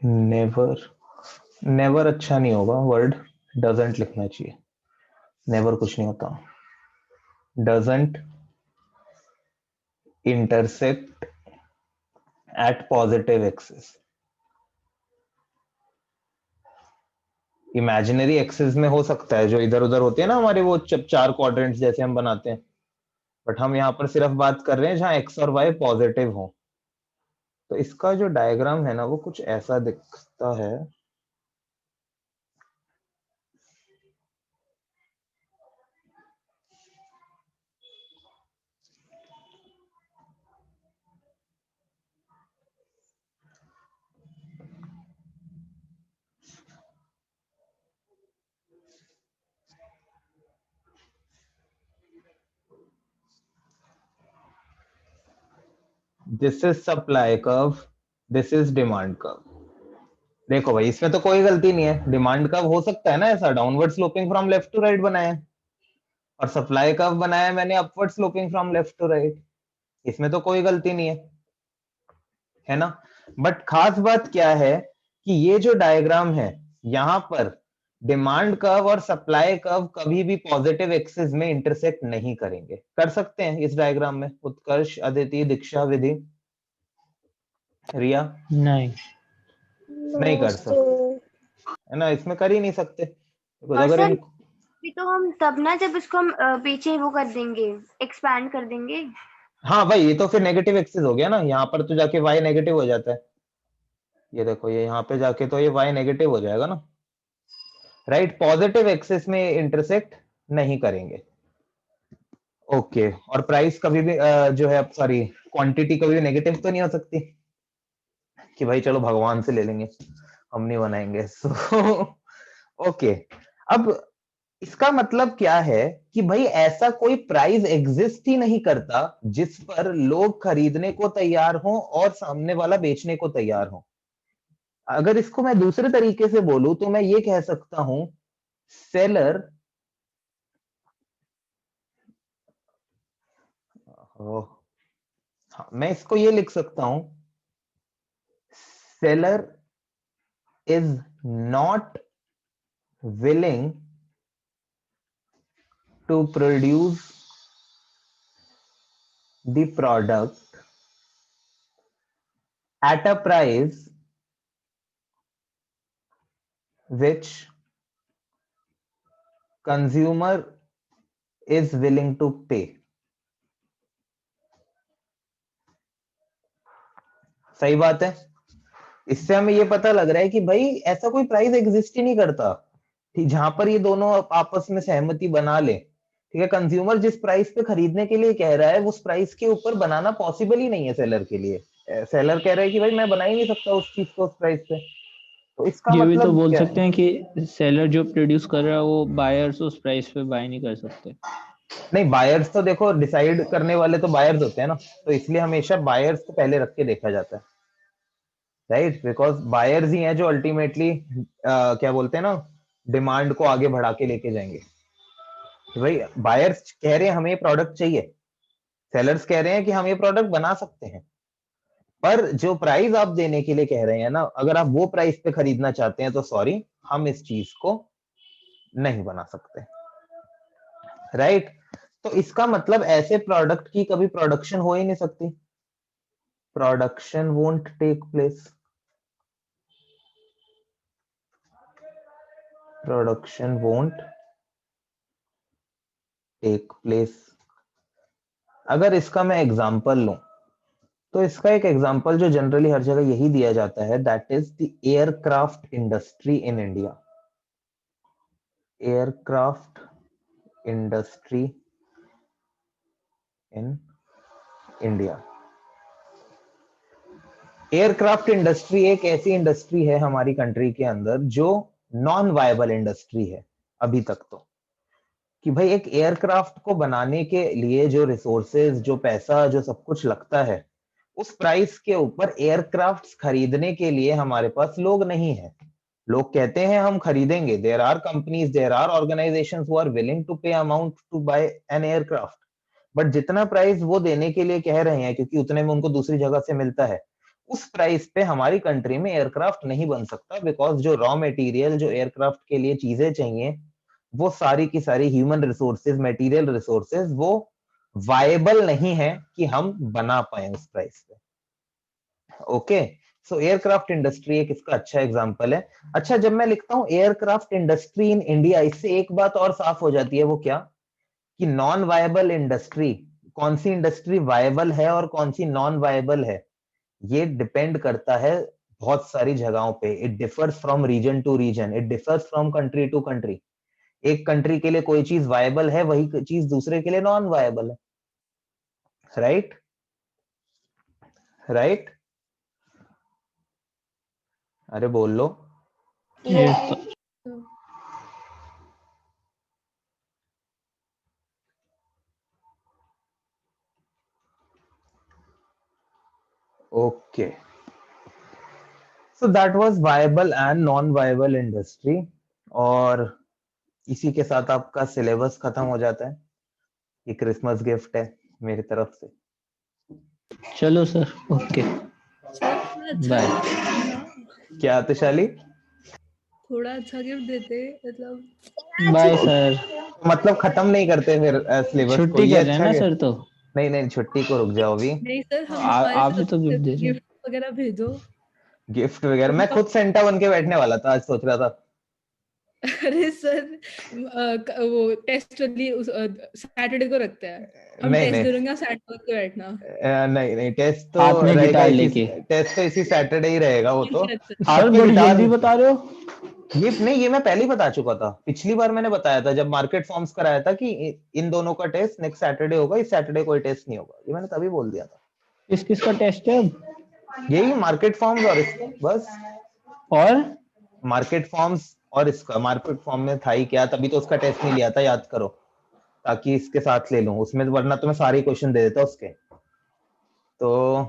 नेवर, नेवर अच्छा नहीं होगा वर्ड, डजंट लिखना चाहिए। नेवर कुछ नहीं होता, doesn't intersect at positive axis. Imaginary axis में हो सकता है, जो इधर उधर होते हैं ना हमारे वो चार क्वाड्रेंट्स जैसे हम बनाते हैं, बट हम यहाँ पर सिर्फ बात कर रहे हैं जहां एक्स और वाई पॉजिटिव हो। तो इसका जो डायग्राम है ना वो कुछ ऐसा दिखता है। This is supply curve, this is demand curve. देखो भाई इसमें तो कोई गलती नहीं है, डिमांड कर्व हो सकता है ना ऐसा downward sloping from left to right बनाया है, और सप्लाई कर्व बनाया मैंने upward sloping from left to right, इसमें तो कोई गलती नहीं है ना। बट खास बात क्या है कि ये जो डायग्राम है यहां पर डिमांड कर्व और सप्लाई कर्व कभी भी पॉजिटिव एक्सिस में इंटरसेक्ट नहीं करेंगे। कर सकते हैं इस डायग्राम में उत्कर्ष, अदिति, दीक्षा, विधि, रिया? नहीं कर सकते है ना, इसमें कर ही नहीं सकते। और अगर सर भी तो हम तब ना जब इसको हम पीछे वो कर देंगे, एक्सपैंड कर देंगे। हाँ भाई ये तो फिर नेगेटिव एक्सिस हो गया ना, यहाँ पर तो जाके y नेगेटिव हो जाता है। ये देखो ये यहाँ पे जाके तो ये y नेगेटिव हो जाएगा ना, राइट। पॉजिटिव एक्सिस में इंटरसेक्ट नहीं करेंगे। ओके और प्राइस कभी भी जो है सॉरी क्वांटिटी कभी भी नेगेटिव तो नहीं हो सकती कि भाई चलो भगवान से ले लेंगे, हम नहीं बनाएंगे। सो ओके अब इसका मतलब क्या है कि भाई ऐसा कोई प्राइस एग्जिस्ट ही नहीं करता जिस पर लोग खरीदने को तैयार हो और सामने वाला बेचने को तैयार हो। अगर इसको मैं दूसरे तरीके से बोलूं तो मैं ये कह सकता हूं सेलर मैं इसको ये लिख सकता हूं seller is not willing to produce the product at a price which consumer is willing to pay. सही बात है। इससे हमें ये पता लग रहा है कि भाई ऐसा कोई प्राइस एग्जिस्ट ही नहीं करता ठीक जहां पर ये दोनों आपस में सहमति बना ले। ठीक है, कंज्यूमर जिस प्राइस पे खरीदने के लिए कह रहा है उस प्राइस के ऊपर बनाना पॉसिबल ही नहीं है सेलर के लिए। सेलर कह रहा है कि भाई मैं बना ही नहीं सकता उस चीज को उस प्राइस पे। तो इसका ये भी मतलब तो बोल क्या सकते हैं कि सेलर जो प्रोड्यूस कर रहा है वो बायर्स उस प्राइस पे बाय नहीं कर सकते। नहीं बायर्स तो देखो डिसाइड करने वाले तो बायर्स होते हैं ना, तो इसलिए हमेशा बायर्स को पहले रख के देखा जाता है, राइट। बिकॉज बायर्स ही हैं जो अल्टीमेटली क्या बोलते हैं ना डिमांड को आगे बढ़ा के लेके जाएंगे। तो भाई बायर्स कह रहे हैं हमें ये प्रोडक्ट चाहिए, सेलर्स कह रहे हैं कि हम ये प्रोडक्ट बना सकते हैं, पर जो प्राइस आप देने के लिए कह रहे हैं ना अगर आप वो प्राइस पे खरीदना चाहते हैं तो सॉरी हम इस चीज को नहीं बना सकते, राइट। तो इसका मतलब ऐसे प्रोडक्ट की कभी प्रोडक्शन हो ही नहीं सकती, production won't take place, production won't take place. अगर इसका मैं एग्जांपल लूं तो इसका एक एग्जांपल जो जनरली हर जगह यही दिया जाता है that is the aircraft industry in India. Aircraft industry in India. Aircraft industry एक ऐसी इंडस्ट्री है हमारी कंट्री के अंदर जो नॉन वायबल इंडस्ट्री है अभी तक, तो कि भाई एक एयरक्राफ्ट को बनाने के लिए जो रिसोर्सेज जो पैसा जो सब कुछ लगता है उस प्राइस के ऊपर एयरक्राफ्ट खरीदने के लिए हमारे पास लोग नहीं है। लोग कहते हैं हम खरीदेंगे, there are companies there are organisations who are willing to pay amount to buy an aircraft, but जितना प्राइस वो देने के लिए कह रहे हैं क्योंकि उतने में उनको दूसरी जगह से मिलता है उस प्राइस पे हमारी कंट्री में एयरक्राफ्ट नहीं बन सकता। बिकॉज जो रॉ मटेरियल जो एयरक्राफ्ट के लिए चीजें चाहिए वो सारी की सारी ह्यूमन रिसोर्सेज मटेरियल रिसोर्सेज वो वायबल नहीं है कि हम बना पाए उस प्राइस पे। ओके, सो एयरक्राफ्ट इंडस्ट्री एक इसका अच्छा एग्जांपल है। अच्छा, जब मैं लिखता हूँ एयरक्राफ्ट इंडस्ट्री इन इंडिया, इससे एक बात और साफ हो जाती है, वो क्या, कि नॉन वायबल इंडस्ट्री, कौन सी इंडस्ट्री वायबल है और कौन सी नॉन वायबल है, ये डिपेंड करता है बहुत सारी जगहों पे। It differs from region to region, it differs from country to country. एक कंट्री के लिए कोई चीज वायबल है, वही चीज दूसरे के लिए नॉन वायबल है। राइट राइट, अरे बोल लो। ये तो okay, so that was viable and non viable industry. और इसी के साथ आपका सिलेबस खत्म हो जाता है। ये क्रिसमस गिफ्ट है मेरी तरफ से। चलो सर, ओके सर थोड़ा अच्छा बाय। गिफ्ट देते ना, क्या आतिशाली? थोड़ा अच्छा गिफ्ट देते, मतलब बाय सर, मतलब खत्म नहीं करते फिर सिलेबस को? छुट्टी ये कर रहे हैं अच्छा ना गिफ्ट। सर तो। नहीं नहीं, छुट्टी को रुक जाओ अभी। नहीं सर, हमारे आप भी तरफ तो से गिफ्ट दे रहे हो। गिफ्ट वगैरह भेजो। गिफ्ट वगैरह मैं मतलब खुद सेंटा बन के बैठने वाला था, आज सोच रहा था। अरे सर, वो टेस्ट वाली सैटरडे को रखते हैं, हम नहीं टेस्ट नहीं, दे देंगे, सैटरडे को बैठना। नहीं नहीं, टेस्ट तो हाथ में रहेगा गिटार इसी, लेके। टेस्ट तो इसी सैटरडे ही रहेगा वो तो। अच्छा अच्छा। हाथ सर में बड़ी गिटार, जल्दी बता रहे हो। ये नहीं, ये मैं पहले ही बता चुका था, पिछली बार मैंने बताया था जब मार्केट फॉर्म्स कराया था कि इन दोनों का टेस्ट नेक्स्ट सैटरडे होगा, इस सैटरडे कोई टेस्ट नहीं होगा, ये मैंने तभी बोल दिया था। किस किस का टेस्ट है अब? यही मार्केट फॉर्म्स और इसका बस। और मार्केट फॉर्म्स और इसका, मार्केट फॉर्म में था ही क्या, तभी तो उसका टेस्ट नहीं लिया था, याद करो, ताकि इसके साथ ले लूं उसमें, वरना तो मैं सारे क्वेश्चन दे देता उसके। तो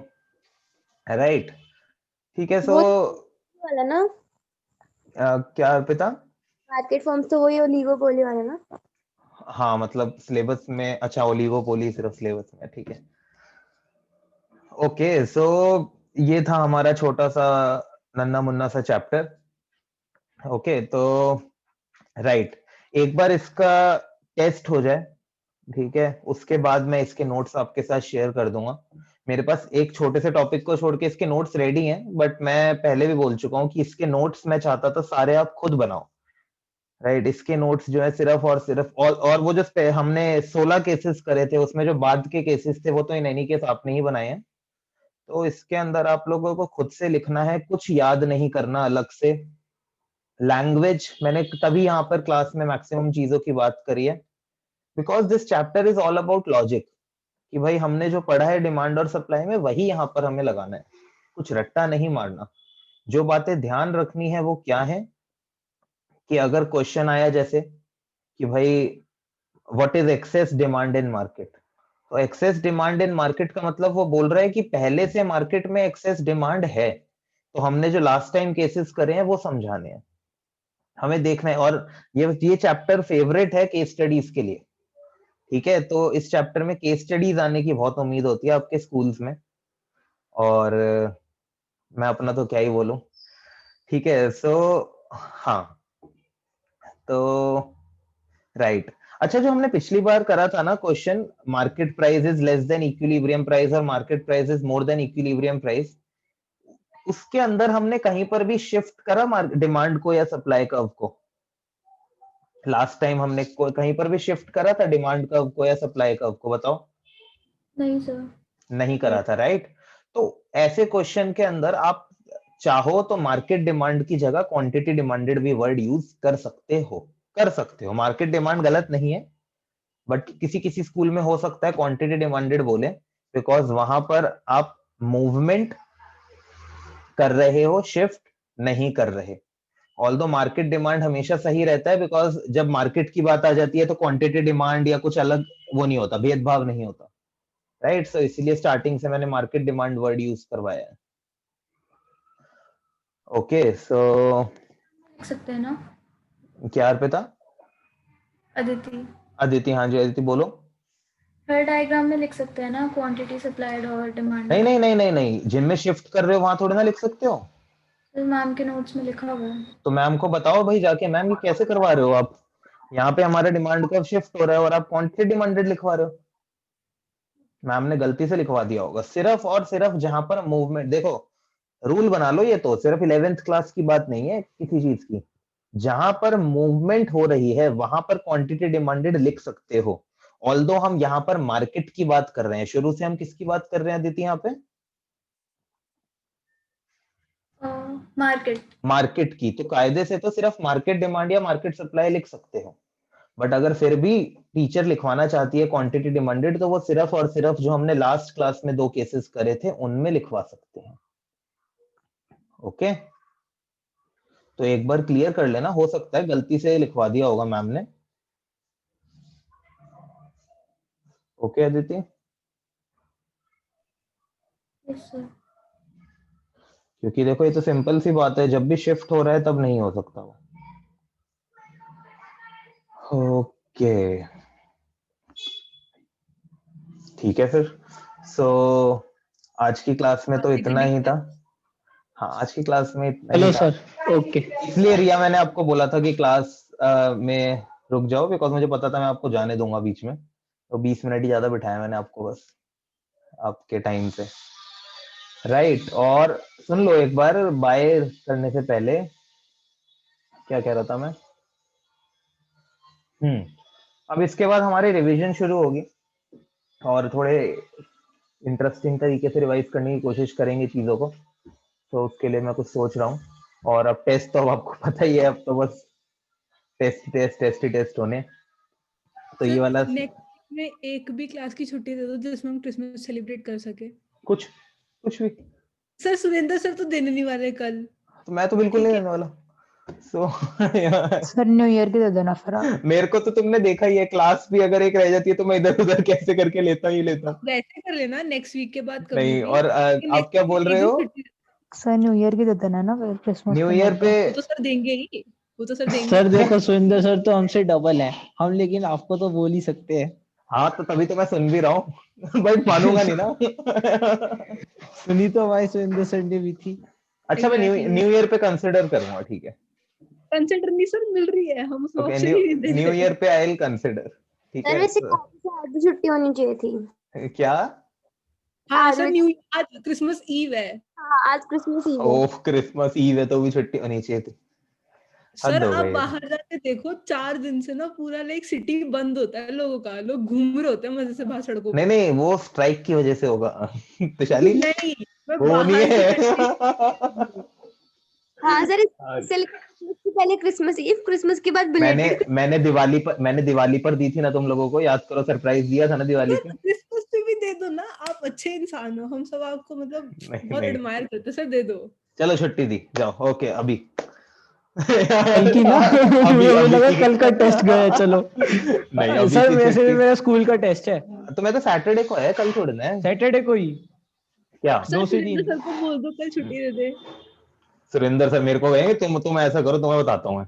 राइट, ठीक है। सो वो वाला ना, क्या अर्पिता? मार्केट फॉर्म्स तो वही ओलिगोपोली वाला ना। हाँ मतलब सिलेबस में, अच्छा ओलिगोपोली सिर्फ सिलेबस में, ठीक है। ओके, सो ये था हमारा छोटा सा नन्ना मुन्ना सा चैप्टर। ओके, तो राइट, एक बार इसका टेस्ट हो जाए, ठीक है, उसके बाद मैं इसके नोट्स आपके साथ शेयर कर दूंगा। मेरे पास एक छोटे से टॉपिक को छोड़ के इसके नोट्स रेडी हैं, बट मैं पहले भी बोल चुका हूँ कि इसके नोट्स मैं चाहता था सारे आप खुद बनाओ। राइट, इसके नोट्स जो है सिर्फ और सिर्फ, और वो जो हमने 16 केसेस करे थे, उसमें जो बाद के केसेस थे वो तो इन एनी केस आपने ही बनाए हैं। तो इसके अंदर आप लोगों को खुद से लिखना है, कुछ याद नहीं करना अलग से। लैंग्वेज मैंने तभी यहाँ पर क्लास में मैक्सिमम चीजों की बात करी है, because this chapter is all about logic, कि भाई हमने जो पढ़ा है डिमांड और सप्लाई में, वही यहाँ पर हमें लगाना है, कुछ रट्टा नहीं मारना। जो बातें ध्यान रखनी है वो क्या है, कि अगर क्वेश्चन आया जैसे कि भाई what is excess demand in market, तो एक्सेस डिमांड इन मार्केट का मतलब वो बोल रहा है कि पहले से मार्केट में एक्सेस डिमांड है, तो हमने जो लास्ट टाइम केसेस करे हैं वो समझाने हैं, हमें देखना है। और ये चैप्टर फेवरेट है केस स्टडीज के लिए, ठीक है। तो इस चैप्टर में केस स्टडीज आने की बहुत उम्मीद होती है आपके स्कूल्स में, और मैं अपना तो क्या ही बोलूं, ठीक है। सो हाँ, तो राइट, अच्छा, जो हमने पिछली बार करा था ना question, market price is less than equilibrium price और market price is more than equilibrium price, उसके अंदर हमने कहीं पर भी शिफ्ट करा डिमांड को या सप्लाई कर्व को? लास्ट टाइम हमने कहीं पर भी शिफ्ट करा था डिमांड कर्व को या सप्लाई कर्व को, बताओ? नहीं सर। नहीं करा था, राइट। तो ऐसे क्वेश्चन के अंदर आप चाहो तो मार्केट डिमांड की जगह क्वांटिटी डिमांडेड भी वर्ड यूज कर सकते हो, मार्केट डिमांड गलत नहीं है, बट किसी किसी स्कूल में हो सकता है क्वांटिटी डिमांडेड बोले, बिकॉज वहां पर आप मूवमेंट कर रहे हो, शिफ्ट नहीं कर रहे। ऑल्दो मार्केट डिमांड हमेशा सही रहता है, बिकॉज जब मार्केट की बात आ जाती है तो क्वांटिटी डिमांड या कुछ अलग वो नहीं होता, भेदभाव नहीं होता, राइट। सो इसलिए स्टार्टिंग से मैंने मार्केट डिमांड वर्ड यूज करवाया है। ओके, सो लिख सकते हैं ना क्या अर्पिता? अदिति? अदिति, हाँ जी अदिति बोलो। हर डायग्राम में लिख सकते हैं ना क्वांटिटी सप्लाइड और डिमांड? नहीं नहीं नहीं नहीं नहीं, जिनमें शिफ्ट कर रहे हो वहां थोड़ी ना लिख सकते हो। सर मैम के नोट्स में लिखा हुआ है। तो मैम को बताओ भाई जाके, मैम ये कैसे करवा रहे हो आप? यहाँ पे हमारा डिमांड का शिफ्ट हो रहा है और आप क्वांटिटी डिमांडेड लिखवा रहे हो। मैम ने गलती से लिखवा दिया होगा। सिर्फ और सिर्फ जहां पर मूवमेंट, देखो रूल बना लो, ये तो सिर्फ 11th क्लास की बात नहीं है किसी चीज की, जहां पर मूवमेंट हो रही है वहां पर क्वांटिटी डिमांडेड लिख सकते हो। ऑल्दो हम यहाँ पर मार्केट की बात कर रहे हैं, शुरू से हम किसकी बात कर रहे हैं अदिति यहाँ पे? मार्केट। मार्केट की, तो कायदे से तो सिर्फ मार्केट डिमांड या मार्केट सप्लाई लिख सकते हो। बट अगर फिर भी टीचर लिखवाना चाहती है क्वांटिटी डिमांडेड, तो वो सिर्फ और सिर्फ जो हमने लास्ट क्लास में 2 केसेस करे थे उनमें लिखवा सकते हैं। ओके, तो एक बार क्लियर कर लेना, हो सकता है गलती से लिखवा दिया होगा मैम ने। Okay Aditi, yes sir. क्योंकि देखो ये तो सिंपल सी बात है, जब भी शिफ्ट हो रहा है तब नहीं हो सकता वो। ओके ठीक है फिर। सो आज की क्लास में तो इतना ही था। हाँ, आज की क्लास में इतना हेलो ही था। Sir, okay. इसलिए रिया मैंने आपको बोला था कि क्लास में रुक जाओ, बिकॉज मुझे पता था मैं आपको जाने दूंगा बीच में, तो 20 मिनट ही ज्यादा बिठाया मैंने आपको बस आपके टाइम से, राइट। और सुन लो एक बार, बाय करने से पहले क्या कह रहा था मैं, अब इसके बाद हमारी रिवीजन शुरू होगी और थोड़े इंटरेस्टिंग तरीके से रिवाइज करने की कोशिश करेंगे चीजों को, तो उसके लिए मैं कुछ सोच रहा हूँ। और अब टेस्ट तो अब आपको पता ही है, अब तो बस टेस्ट होने, तो ये वाला नेक्स्ट में एक भी क्लास की छुट्टी दे दो जिसमें हम क्रिसमस सेलिब्रेट कर सके। कुछ भी। सर सुरेंद्र सर तो देने नहीं वाले कल। तो मैं तो बिल्कुल नहीं देने वाला। सो सर न्यू ईयर की दे देना फिर आप। मेरे को तो तुमने देखा ही है, क्लास भी अगर एक रह जाती है तो मैं इधर उधर कैसे करके लेता हूँ। वैसे कर लेना नेक्स्ट वीक के बाद कभी नहीं, भी। और आप क्या बोल रहे हो? सर न्यू ईयर की दे देना ना फिर, क्रिसमस न्यू के ईयर बाद पे वो तो सर देंगे ही, वो तो सर देंगे। सर देखो सुरेंद्र सर तो हमसे डबल है हम, लेकिन आपको तो बोल ही सकते हैं। हाँ, तो तभी तो मैं सुन भी रहा हूँ बट मानूंगा नहीं ना। सुनी तो हमारे सुरेंद्र सर ने भी थी। अच्छा, मैं न्यू ईयर पे कंसिडर करूंगा, ठीक है। कंसिडर नहीं सर, मिल रही है, हम उसमें ओके, ऑप्शन ही नहीं दे न्यू रहे। ईयर पे आई विल कंसिडर, ठीक सर है। वैसे आज से आज भी छुट्टी होनी चाहिए थी। क्या? हाँ आज सर, में- न्यू आज क्रिसमस ईव है। हाँ आज क्रिसमस ईव है। ओह, क्रिसमस ईव है तो भी छुट्टी होनी चाहिए थी। सर हद हो आप गई। बाहर जाके देखो, 4 दिन से ना पूरा लाइक सिटी बंद होता है लोगों का, लोग घूम रहे होते हैं मजे से बाहर सड़कों नहीं पे। नहीं, वो स्ट्राइक की वजह से होगा तुषाली, नहीं, मैं वो नहीं बाहर की है। कंट्री। हाँ सर, क्रिसमस से पहले क्रिसमस ईव, क्रिसमस के बाद बिलेटेड। मैंने दिवाली पर दी थी ना तुम लोगों को, याद करो, सरप्राइज दिया था ना दिवाली पे। क्रिसमस पे भी दे दो ना, आप अच्छे इंसान हो, हम सब आपको मतलब नहीं बहुत नहीं, एडमायर करते हैं, सर दे दो। चलो छुट्टी दी, जाओ। ओके, अभी कल की ना अभी मुझे अभी लगा की कल का टेस्ट गया, चलो। नहीं, अभी सर की वैसे भी छुट्टी। मेरा स्कूल का टेस्ट है तो मैं तो सैटरडे को है, कल छोड़ना है सैटरडे को ही। क्या? सर 2 से सुरेंद्र 3। सर को बोल दो कल छुट्टी दे दे। सुरेंद्र सर मेरे को कहेंगे तुम ऐसा करो, तुम्हें बताता हूँ मैं।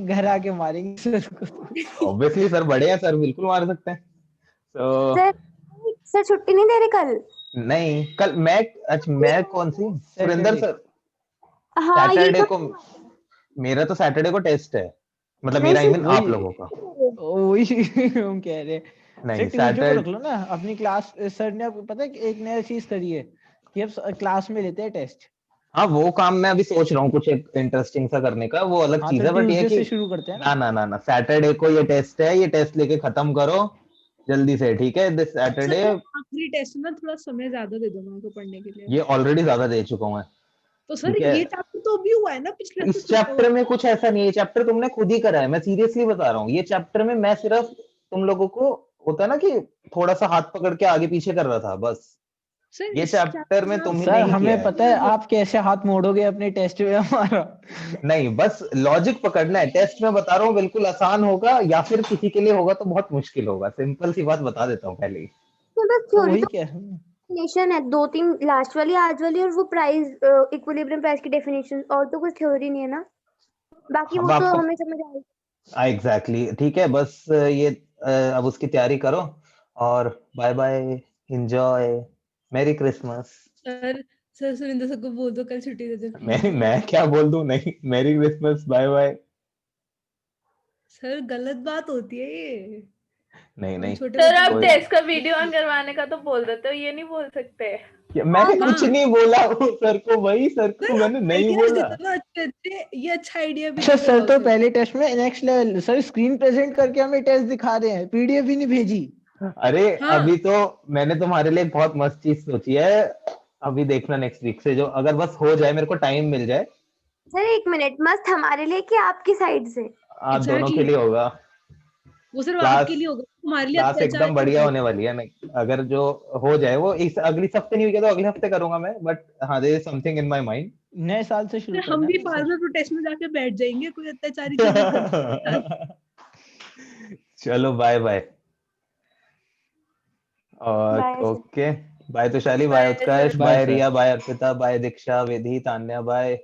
घर आके मारेंगे सर को। ऑब्वियसली सर बड़े हैं, सर बिल्कुल मार सकते हैं। तो सर सर छुट्टी नहीं दे रहे कल। नहीं, कल मैं, अच्छा मैं कौन सी? सुरेंद्र सर हाँ ये सैटरडे तो को, मेरा तो सैटरडे को टेस्ट है, मतलब नहीं मेरा आई सर, मीन आप लोगों का। वही हम कह रहे हैं। नहीं, सर ट्यूसडे को रख सैटरडे, लो ना अपनी क्लास। सर ने अब पता है कि एक नया चीज करी है कि अब क्लास में लेते हैं टेस्ट। हाँ वो काम मैं अभी सोच रहा हूँ कुछ एक इंटरेस्टिंग सा करने का, वो अलग हाँ चीज तो है, बट ये ट्यूसडे कि से शुरू करते हैं ना ना। ना ना ना, सैटरडे को ये टेस्ट है, ये टेस्ट लेके खत्म करो जल्दी से, ठीक है? This sir Saturday. वो आखिरी टेस्ट ना, थोड़ा समय ज्यादा दे दो मेरे को पढ़ने के लिए। ये ऑलरेडी ज्यादा दे चुका हूँ मैं, तो सर ठीक है? ये चैप्टर तो अभी हुआ है ना, पिछले इस चैप्टर में कुछ ऐसा नहीं है, चैप्टर तुमने खुद ही करा है, मैं सीरियसली बता रहा हूँ। ये चैप्टर में मैं सिर्फ तुम लोगों को, होता है ना कि थोड़ा सा हाथ पकड़ के आगे पीछे कर रहा था बस, सर ये इस चैप्टर में में तुम ही सर नहीं किया हमें है। पता है आप कैसे हाथ मोड़ोगे अपने टेस्ट में हमारा। नहीं, बस लॉजिक पकड़ना है। टेस्ट में बता रहा हूँ बिल्कुल आसान होगा, या फिर किसी के लिए होगा तो बहुत मुश्किल होगा, सिंपल सी बात बता देता हूँ पहले ही। बस तो थ्योरी वही तो कह रहा हूँ। डेफिनेशन है, 2-3 लास्ट वाली आज वाली और वो प्राइस इक्विलिब्रियम प्राइस की डेफिनेशन, और तो कुछ थ्योरी नहीं है ना, बाकी अब वो तो आपको हमें समझ आएगी। एग्जैक्टली ठीक है, बस ये अब उसकी तैयारी करो, और bye bye, enjoy, merry Christmas. Sir sir Surendra sir को बोल दो कल छुट्टी दे दे प्लीज। मैं क्या बोल दूं? नहीं, मेरी क्रिसमस, बाय बाय। सर गलत बात होती है ये। नहीं नहीं छोटे सर बच्चे आप कोई- टेस्ट का वीडियो ऑन करवाने का तो बोल देते हो, ये नहीं बोल सकते। मैंने कुछ हाँ। नहीं बोला हूँ सर को, वही सर को मैंने नहीं ideas बोला। देते हो ना अच्छे अच्छे, ये अच्छा आइडिया भी अच्छा देते सर रहो तो सर। पहले टेस्ट में next level, sir screen present करके हमें टेस्ट दिखा रहे हैं, पीडीएफ भी नहीं भेजी। अरे हाँ। अभी तो मैंने तुम्हारे लिए एक बहुत मस्त चीज सोची है, अभी देखना नेक्स्ट वीक से, जो अगर बस हो जाए, मेरे को टाइम मिल जाए, सर एक मिनट, मस्त हमारे लिए कि आपकी साइड से? आप दोनों के Exactly. लिए होगा। वो सिर्फ क्लास आपके लिए होगा, हमारे लिए क्लास अत्याचार एकदम बढ़िया होगा। होने वाली है। अगर जो हो जाए वो इस अगली हफ्ते नहीं हुई तो अगले हफ्ते करूंगा मैं, बट हाँ there is something in my mind. नए साल से शुरू फिर हम करना भी है सर। फार्मर प्रोटेस्ट में जाके बैठ जाएंगे, कोई अत्याचारी चीजें करते चलो बाय बाय। और Bye, sir. Okay, bye Tushali, bye Bye, Utkarsh, sir. Bye Bye, sir. Riya, bye Arpita, bye Diksha, Vidhi, Tanya, bye